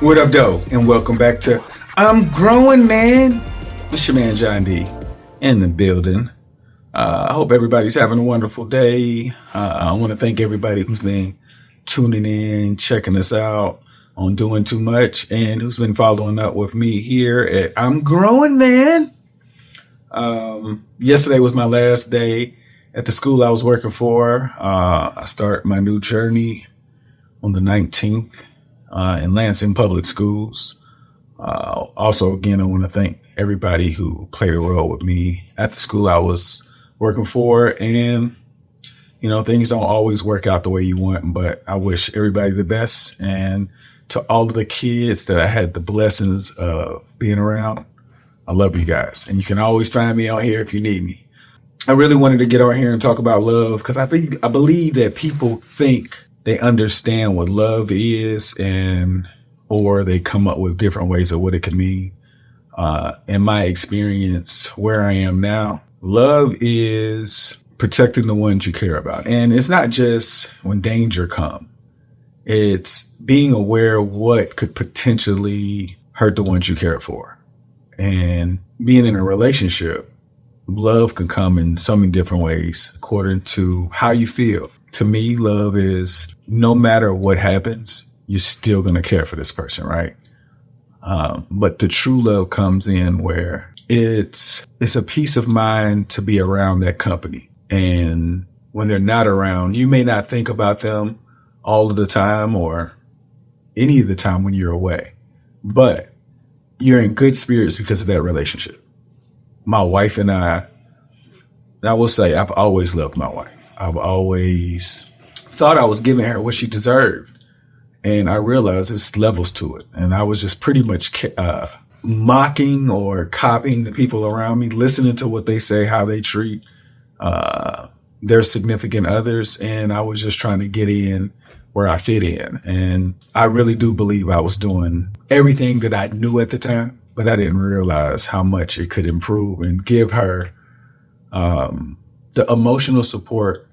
What up, though? And welcome back to I'm Growing Man. It's your man, John D. in the building. I hope everybody's having a wonderful day. I want to thank everybody who's been tuning in, checking us out on Doing Too Much, and who's been following up with me here at I'm Growing Man. Yesterday was my last day at the school I was working for. I start my new journey on the 19th. In Lansing Public Schools. Also, again, I want to thank everybody who played a role with me at the school I was working for. And, you know, things don't always work out the way you want, but I wish everybody the best. And to all of the kids that I had the blessings of being around, I love you guys. And you can always find me out here if you need me. I really wanted to get on here and talk about love because I believe that people think they understand what love is or they come up with different ways of what it can mean. In my experience, where I am now, love is protecting the ones you care about. And it's not just when danger comes. It's being aware of what could potentially hurt the ones you care for. And being in a relationship, love can come in so many different ways according to how you feel. To me, love is no matter what happens, you're still going to care for this person, right? But the true love comes in where it's a peace of mind to be around that company. And when they're not around, you may not think about them all of the time or any of the time when you're away, but you're in good spirits because of that relationship. My wife and I will say I've always loved my wife. I've always thought I was giving her what she deserved. And I realized there's levels to it. And I was just pretty much mocking or copying the people around me, listening to what they say, how they treat their significant others. And I was just trying to get in where I fit in. And I really do believe I was doing everything that I knew at the time, but I didn't realize how much it could improve and give her the emotional support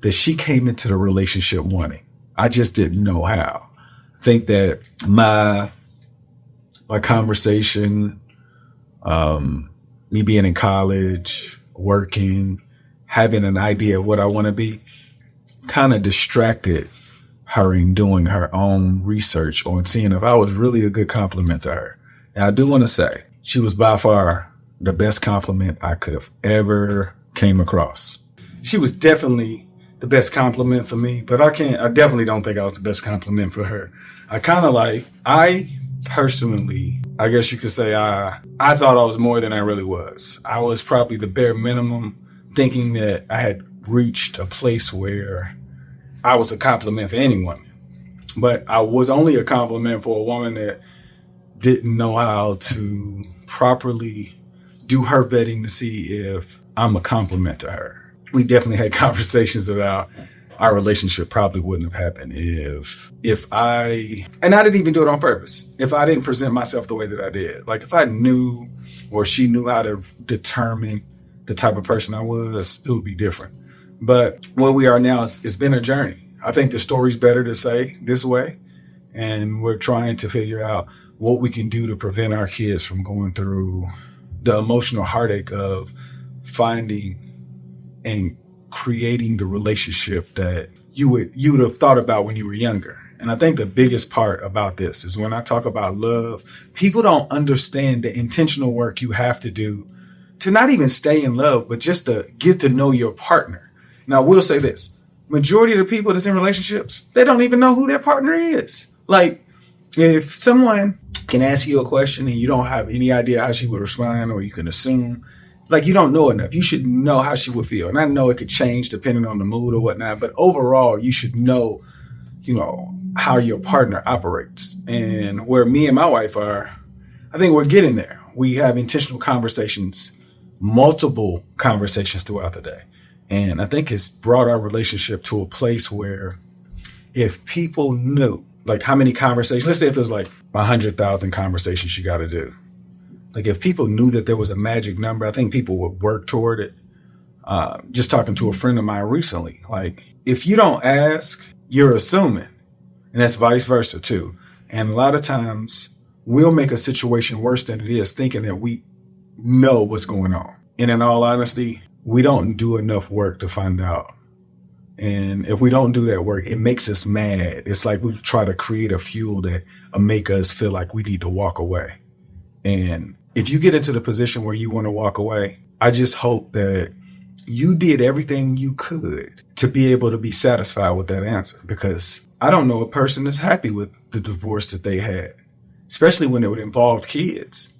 that she came into the relationship wanting. I just didn't know how. I think that my conversation, me being in college, working, having an idea of what I want to be, kind of distracted her in doing her own research on seeing if I was really a good compliment to her. And I do want to say she was by far the best compliment I could have ever came across. She was definitely the best compliment for me, but I definitely don't think I was the best compliment for her. I personally, I guess you could say I thought I was more than I really was. I was probably the bare minimum, thinking that I had reached a place where I was a compliment for any woman. But I was only a compliment for a woman that didn't know how to properly do her vetting to see if I'm a compliment to her. We definitely had conversations about our relationship probably wouldn't have happened if I didn't even do it on purpose. If I didn't present myself the way that I did, like if I knew or she knew how to determine the type of person I was, it would be different. But where we are now, it's been a journey. I think the story's better to say this way. And we're trying to figure out what we can do to prevent our kids from going through the emotional heartache of finding and creating the relationship that you would have thought about when you were younger. And I think the biggest part about this is when I talk about love, people don't understand the intentional work you have to do to not even stay in love, but just to get to know your partner. Now, I will say this. Majority of the people that's in relationships, they don't even know who their partner is. Like, if someone can ask you a question and you don't have any idea how she would respond, or you can assume, like, you don't know enough. You should know how she would feel. And I know it could change depending on the mood or whatnot, but overall, you should know, how your partner operates. And where me and my wife are, I think we're getting there. We have intentional conversations, multiple conversations throughout the day. And I think it's brought our relationship to a place where if people knew, like, how many conversations, let's say if it was like 100,000 conversations you got to do. Like, if people knew that there was a magic number, I think people would work toward it. Just talking to a friend of mine recently, like, if you don't ask, you're assuming. And that's vice versa too. And a lot of times we'll make a situation worse than it is, thinking that we know what's going on. And in all honesty, we don't do enough work to find out. And if we don't do that work, it makes us mad. It's like we try to create a fuel that will make us feel like we need to walk away. And if you get into the position where you want to walk away, I just hope that you did everything you could to be able to be satisfied with that answer, because I don't know a person that's happy with the divorce that they had, especially when it would involve kids.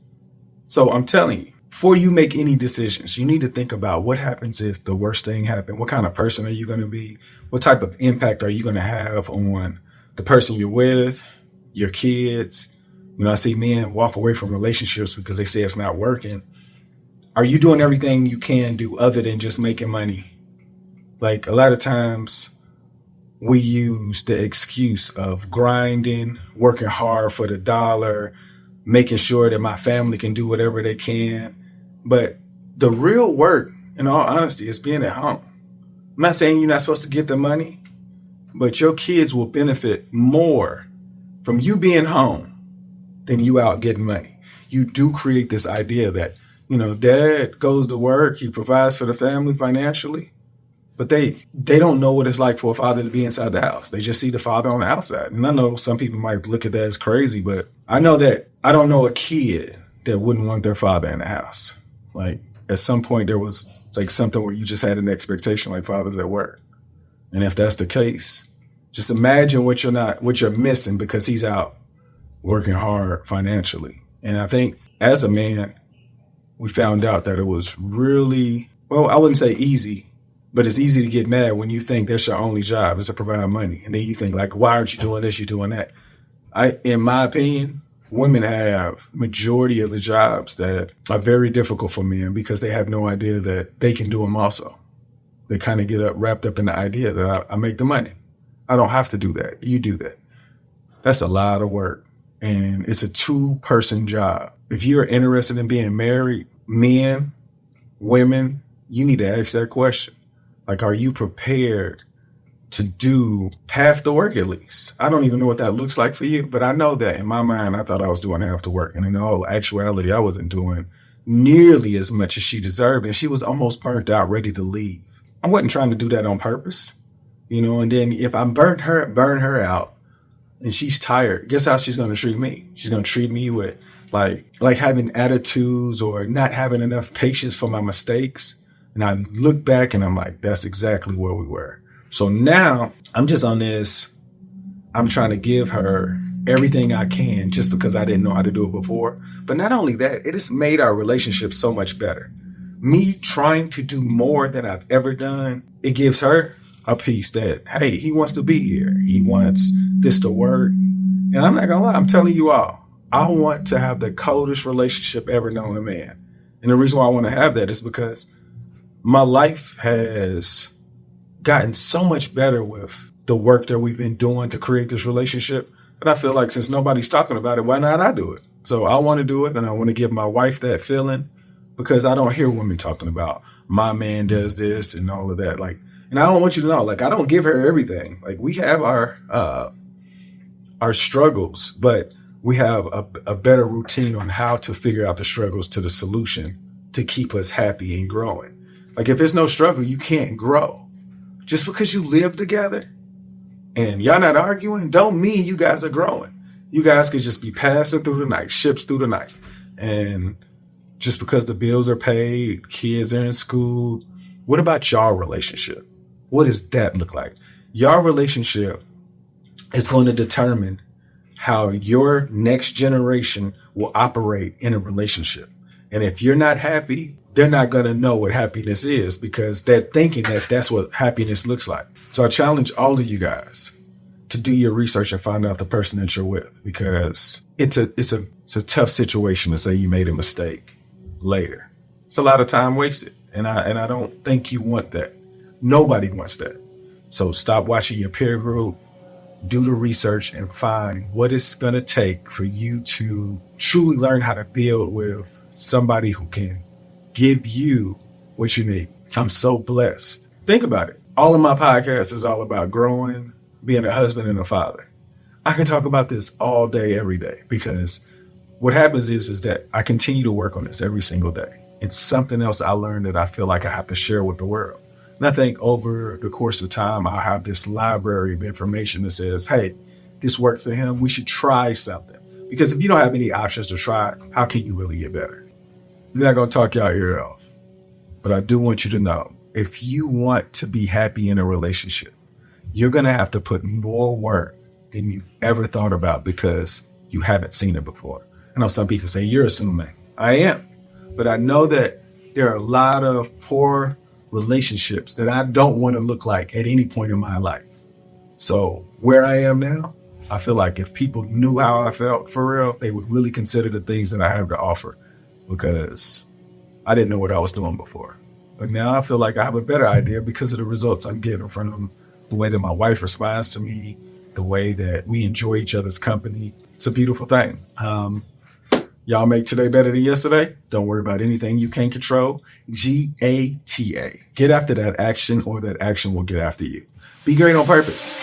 So I'm telling you, before you make any decisions, you need to think about what happens if the worst thing happened. What kind of person are you going to be? What type of impact are you going to have on the person you're with, your kids? You know, I see men walk away from relationships because they say it's not working. Are you doing everything you can do other than just making money? Like, a lot of times we use the excuse of grinding, working hard for the dollar, making sure that my family can do whatever they can. But the real work, in all honesty, is being at home. I'm not saying you're not supposed to get the money, but your kids will benefit more from you being home than you out getting money. You do create this idea that, you know, dad goes to work, he provides for the family financially, but they don't know what it's like for a father to be inside the house. They just see the father on the outside. And I know some people might look at that as crazy, but I know that I don't know a kid that wouldn't want their father in the house. Like, at some point there was like something where you just had an expectation like father's at work. And if that's the case, just imagine what you're missing because he's out working hard financially. And I think as a man, we found out that it was really, well, I wouldn't say easy, but it's easy to get mad when you think that's your only job is to provide money. And then you think like, why aren't you doing this? You're doing that. In my opinion, women have majority of the jobs that are very difficult for men because they have no idea that they can do them also. They kind of get wrapped up in the idea that I make the money. I don't have to do that. You do that. That's a lot of work. And it's a 2-person job. If you're interested in being married, men, women, you need to ask that question. Like, are you prepared to do half the work at least? I don't even know what that looks like for you, but I know that in my mind, I thought I was doing half the work. And in all actuality, I wasn't doing nearly as much as she deserved. And she was almost burnt out, ready to leave. I wasn't trying to do that on purpose, you know, and then if I burn her out and she's tired, guess how she's going to treat me? She's going to treat me with like having attitudes or not having enough patience for my mistakes. And I look back and I'm like, that's exactly where we were. So now I'm just on this. I'm trying to give her everything I can just because I didn't know how to do it before. But not only that, it has made our relationship so much better. Me trying to do more than I've ever done, it gives her a piece that, hey, he wants to be here. He wants this to work. And I'm not going to lie. I'm telling you all, I want to have the coldest relationship ever known to man. And the reason why I want to have that is because my life has gotten so much better with the work that we've been doing to create this relationship. And I feel like since nobody's talking about it, why not I do it? So I want to do it. And I want to give my wife that feeling because I don't hear women talking about my man does this and all of that. Like, and I don't want you to know, like, I don't give her everything. Like, we have our struggles, but we have a better routine on how to figure out the struggles to the solution to keep us happy and growing. Like, if there's no struggle, you can't grow. Just because you live together and y'all not arguing, don't mean you guys are growing. You guys could just be passing through the night, ships through the night. And just because the bills are paid, kids are in school, what about y'all relationship? What does that look like? Your relationship is going to determine how your next generation will operate in a relationship. And if you're not happy, they're not going to know what happiness is because they're thinking that that's what happiness looks like. So I challenge all of you guys to do your research and find out the person that you're with, because it's a tough situation to say you made a mistake later. It's a lot of time wasted. And I don't think you want that. Nobody wants that. So stop watching your peer group, do the research and find what it's going to take for you to truly learn how to build with somebody who can give you what you need. I'm so blessed. Think about it. All of my podcasts is all about growing, being a husband and a father. I can talk about this all day, every day, because what happens is that I continue to work on this every single day. It's something else I learned that I feel like I have to share with the world. And I think over the course of time, I'll have this library of information that says, hey, this worked for him. We should try something. Because if you don't have any options to try, how can you really get better? I'm not going to talk your ear off, but I do want you to know, if you want to be happy in a relationship, you're going to have to put more work than you've ever thought about because you haven't seen it before. I know some people say, you're assuming. I am. But I know that there are a lot of poor relationships that I don't want to look like at any point in my life. So where I am now, I feel like if people knew how I felt for real, they would really consider the things that I have to offer, because I didn't know what I was doing before. But now I feel like I have a better idea because of the results I'm getting from them, the way that my wife responds to me, the way that we enjoy each other's company. It's a beautiful thing. Y'all make today better than yesterday. Don't worry about anything you can't control. GATA. Get after that action, or that action will get after you. Be great on purpose.